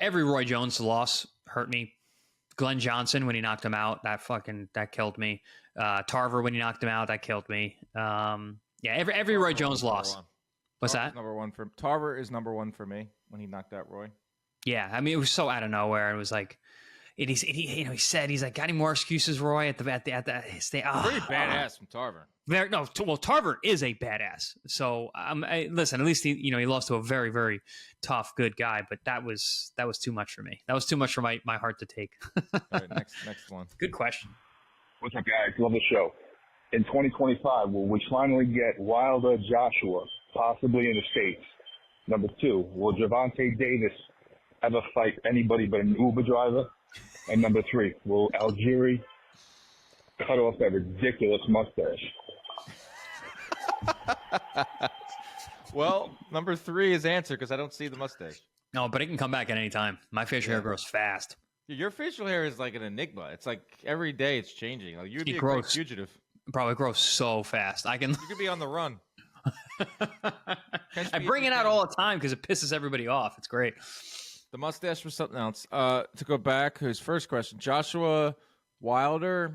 Every Roy Jones loss hurt me. Glenn Johnson, when he knocked him out, that killed me. Tarver, when he knocked him out, that killed me. Every Roy Jones loss. What's that? Tarver is number one for me when he knocked out Roy. Yeah, I mean, it was so out of nowhere. It was like, he said, he's like, got any more excuses, Roy, at the stay. Oh, pretty badass from Tarver. Tarver is a badass. So listen, at least he lost to a very, very tough, good guy. But that was too much for me. That was too much for my heart to take. All right, next one. Good question. What's up, guys? Love the show. In 2025, will we finally get Wilder Joshua, possibly in the States? Number 2, will Gervonta Davis ever fight anybody but an Uber driver? And number 3, will Algieri cut off that ridiculous mustache? Well, number 3 is answered because I don't see the mustache. No, but it can come back at any time. My facial hair grows fast. Your facial hair is like an enigma. It's like every day it's changing. Like you'd be a great fugitive. Bro, it grows so fast. You could be on the run. I bring it out all the time because it pisses everybody off. It's great. The mustache was something else. To go back, his first question, Joshua Wilder.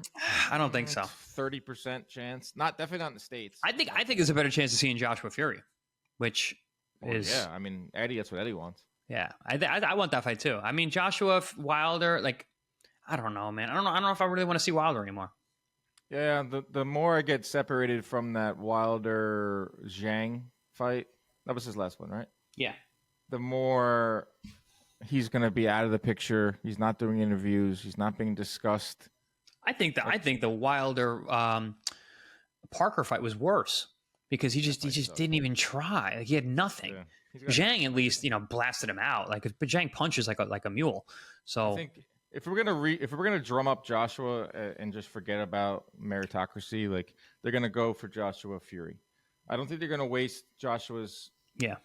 I don't think so. 30% chance. Definitely not in the States. I think there's a better chance of seeing Joshua Fury, which is yeah. I mean, Eddie. That's what Eddie wants. Yeah, I want that fight too. I mean, Joshua Wilder. Like, I don't know, man. I don't know if I really want to see Wilder anymore. Yeah, the more I get separated from that Wilder Zhang fight, that was his last one, right? Yeah. The more he's going to be out of the picture. He's not doing interviews. He's not being discussed. I think the Wilder Parker fight was worse because he just didn't even try. Like, he had nothing. Yeah. Zhang at least blasted him out. But Zhang punches like a mule. So I think if we're gonna drum up Joshua and just forget about meritocracy, like they're gonna go for Joshua Fury. I don't think they're gonna waste Joshua's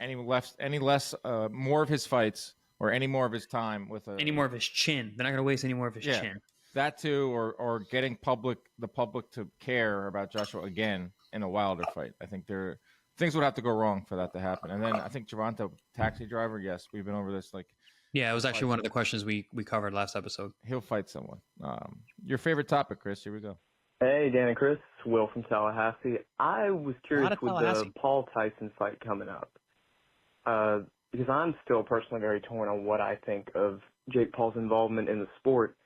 any less more of his fights or any more of his time with any more of his chin. They're not gonna waste any more of his chin. That too, or getting the public to care about Joshua again in a Wilder fight. I think things would have to go wrong for that to happen. And then I think Gervonta, taxi driver, yes, we've been over this. It was actually one of the questions we covered last episode. He'll fight someone. Your favorite topic, Chris? Here we go. Hey, Dan and Chris. Will from Tallahassee. I was curious with the Paul Tyson fight coming up. Because I'm still personally very torn on what I think of Jake Paul's involvement in the sport.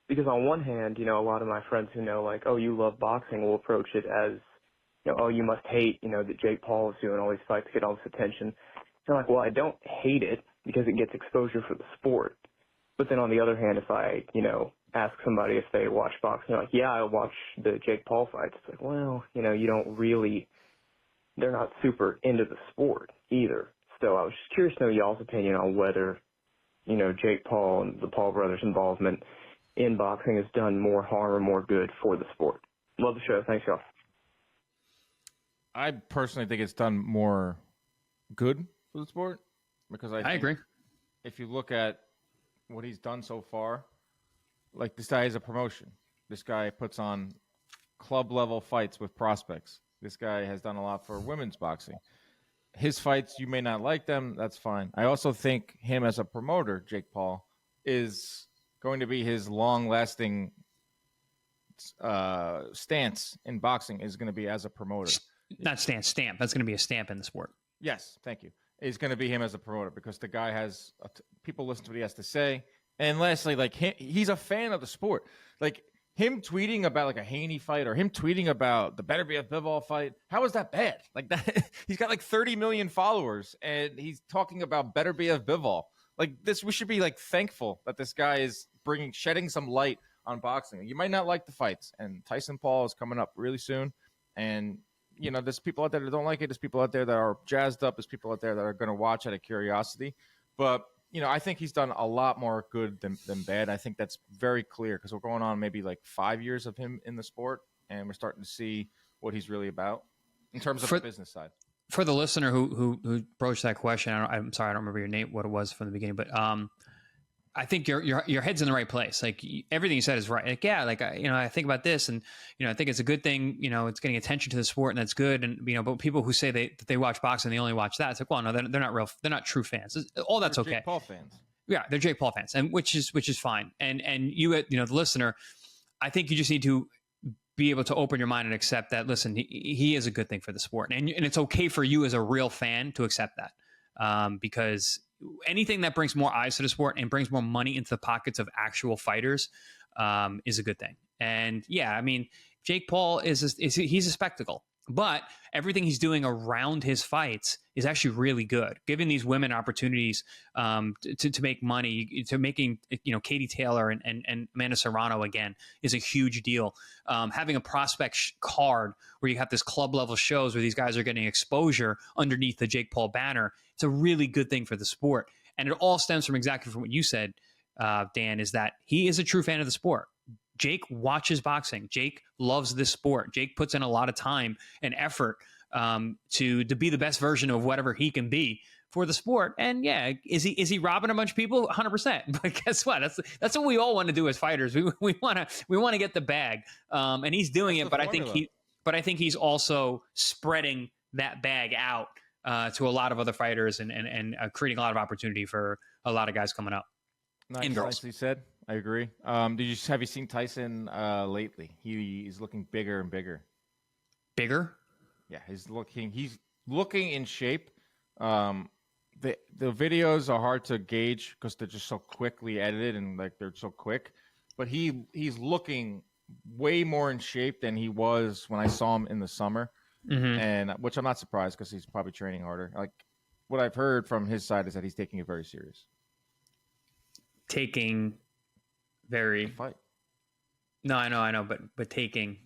Because on one hand, a lot of my friends who know, like, oh, you love boxing will approach it as, oh, you must hate, that Jake Paul is doing all these fights to get all this attention. And I'm like, well, I don't hate it because it gets exposure for the sport. But then on the other hand, if I, ask somebody if they watch boxing, they're like, yeah, I watch the Jake Paul fights. It's like, well, you don't really, they're not super into the sport either. So I was just curious to know y'all's opinion on whether, Jake Paul and the Paul brothers' involvement in boxing has done more harm or more good for the sport. Love the show. Thanks, y'all. I personally think it's done more good for the sport because I agree. If you look at what he's done so far, like this guy is a promotion. This guy puts on club level fights with prospects. This guy has done a lot for women's boxing. His fights, you may not like them. That's fine. I also think him as a promoter, Jake Paul, is going to be his long-lasting stance in boxing is going to be as a promoter. Not stance, stamp. That's going to be a stamp in the sport. Yes, thank you. It's going to be him as a promoter because the guy has people listen to what he has to say. And lastly, like he's a fan of the sport. Like him tweeting about like a Haney fight or him tweeting about the Better BF Bivol fight. How is that bad? Like that, he's got like 30 million followers and he's talking about Better BF Bivol. Like this, we should be like thankful that this guy is shedding some light on boxing. You might not like the fights, and Tyson Paul is coming up really soon. And there's people out there that don't like it. There's people out there that are jazzed up. There's people out there that are going to watch out of curiosity. But I think he's done a lot more good than bad. I think that's very clear because we're going on maybe like 5 years of him in the sport, and we're starting to see what he's really about in terms of the business side. For the listener who broached that question, I'm sorry, I don't remember your name, what it was from the beginning, but I think your head's in the right place. Like everything you said is right. Like, yeah, like I think about this, and I think it's a good thing. It's getting attention to the sport, and that's good. And but people who say they watch boxing, they only watch that. It's like, well, no, they're not real. They're not true fans. All that's okay. Jake Paul fans. Yeah, they're Jake Paul fans, and which is fine. And you the listener, I think you just need to be able to open your mind and accept that. Listen, he is a good thing for the sport, and it's okay for you as a real fan to accept that, because anything that brings more eyes to the sport and brings more money into the pockets of actual fighters is a good thing. And yeah, I mean, Jake Paul he's a spectacle, but everything he's doing around his fights is actually really good. Giving these women opportunities to make money, to making Katie Taylor and Amanda Serrano again is a huge deal. Having a prospect card where you have this club level shows where these guys are getting exposure underneath the Jake Paul banner, it's a really good thing for the sport. And it all stems from exactly from what you said, Dan, is that he is a true fan of the sport. Jake watches boxing. Jake loves this sport. Jake puts in a lot of time and effort to be the best version of whatever he can be for the sport. And yeah, is he robbing a bunch of people? 100%. But guess what? That's what we all want to do as fighters. We want to get the bag. And he's doing it, but I think he's also spreading that bag out to a lot of other fighters and creating a lot of opportunity for a lot of guys coming up. Nicely said. I agree. Have you seen Tyson lately? He's looking bigger and bigger. Bigger? Yeah, he's looking in shape. The videos are hard to gauge because they're just so quickly edited and like they're so quick. But he's looking way more in shape than he was when I saw him in the summer, and which I'm not surprised because he's probably training harder. Like what I've heard from his side is that he's taking it very serious. Taking very fight. No, I know, but taking.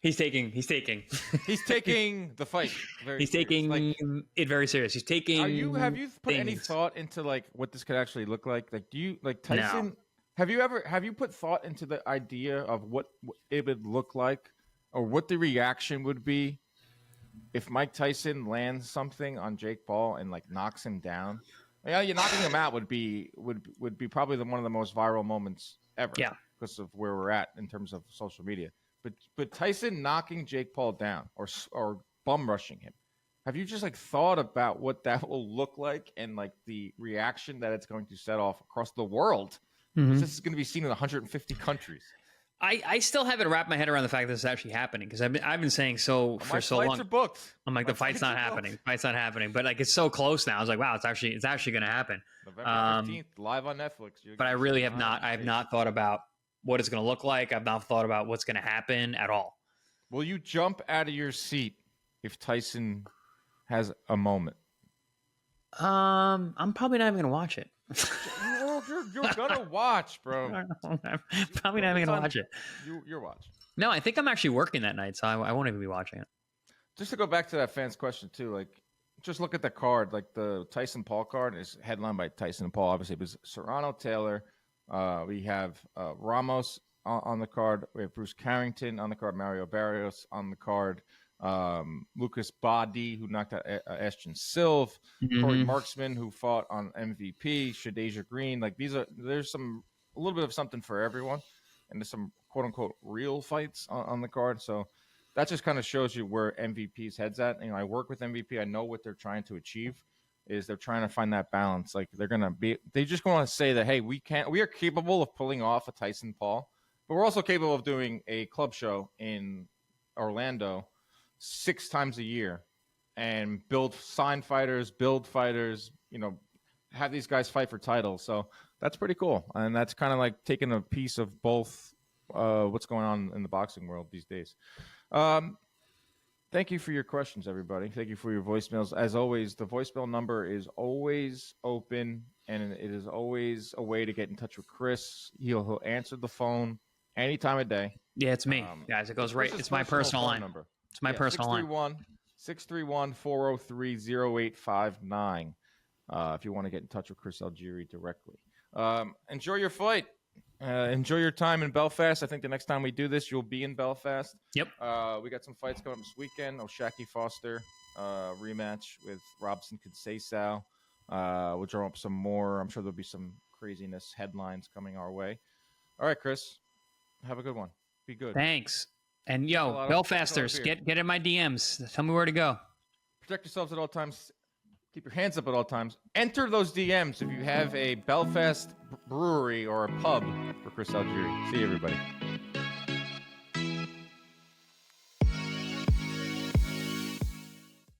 He's taking the fight. He's taking it very serious. He's taking. Have you put any thought into like what this could actually look like? Like, do you like Tyson? No. Have you put thought into the idea of what it would look like, or what the reaction would be if Mike Tyson lands something on Jake Paul and like knocks him down? Yeah, knocking him out would be probably one of the most viral moments ever. Yeah, because of where we're at in terms of social media. But Tyson knocking Jake Paul down or bum rushing him. Have you just like thought about what that will look like and like the reaction that it's going to set off across the world? This is going to be seen in 150 countries. I still haven't wrapped my head around the fact that this is actually happening because I've been saying so for so long. Flights are booked. I'm like, the fight's not happening. The fight's not happening. But like, it's so close now. I was like, wow, it's actually going to happen. November 15th, live on Netflix. But I really have not. I have not thought about what it's going to look like. I've not thought about what's going to happen at all. Will you jump out of your seat if Tyson has a moment? I'm probably not even going to watch it. You're gonna watch, bro. I'm probably not even gonna watch it. You're watching. No, I think I'm actually working that night, so I won't even be watching it. Just to go back to that fan's question too, like just look at the card. Like the Tyson Paul card is headlined by Tyson and Paul. Obviously, it was Serrano Taylor. We have Ramos on the card. We have Bruce Carrington on the card. Mario Barrios on the card. Lucas Badi, who knocked out Ashton Silva, Corey Marksman, who fought on MVP, Shadeja Green. Like there's a little bit of something for everyone, and there's some quote unquote real fights on the card. So that just kind of shows you where MVP's head's at. I work with MVP. I know what they're trying to achieve. Is they're trying to find that balance. Like they just want to say that, hey, we are capable of pulling off a Tyson Paul, but we're also capable of doing a club show in Orlando 6 times a year and sign fighters, build fighters, have these guys fight for titles. So that's pretty cool. And that's kind of like taking a piece of both what's going on in the boxing world these days. Thank you for your questions, everybody. Thank you for your voicemails. As always, the voicemail number is always open, and it is always a way to get in touch with Chris. He'll answer the phone any time of day. Yeah, it's me. Guys, it goes right. It's my personal line. Number. It's my personal line. 631-403-0859 if you want to get in touch with Chris Algieri directly. Enjoy your fight. Enjoy your time in Belfast. I think the next time we do this, you'll be in Belfast. Yep. We got some fights coming up this weekend. O'Shaquie Foster rematch with Robson Conceição. We'll draw up some more. I'm sure there'll be some craziness headlines coming our way. All right, Chris. Have a good one. Be good. Thanks. And Belfasters, get in my DMs. Tell me where to go. Protect yourselves at all times. Keep your hands up at all times. Enter those DMs if you have a Belfast brewery or a pub for Chris Algieri. See you, everybody.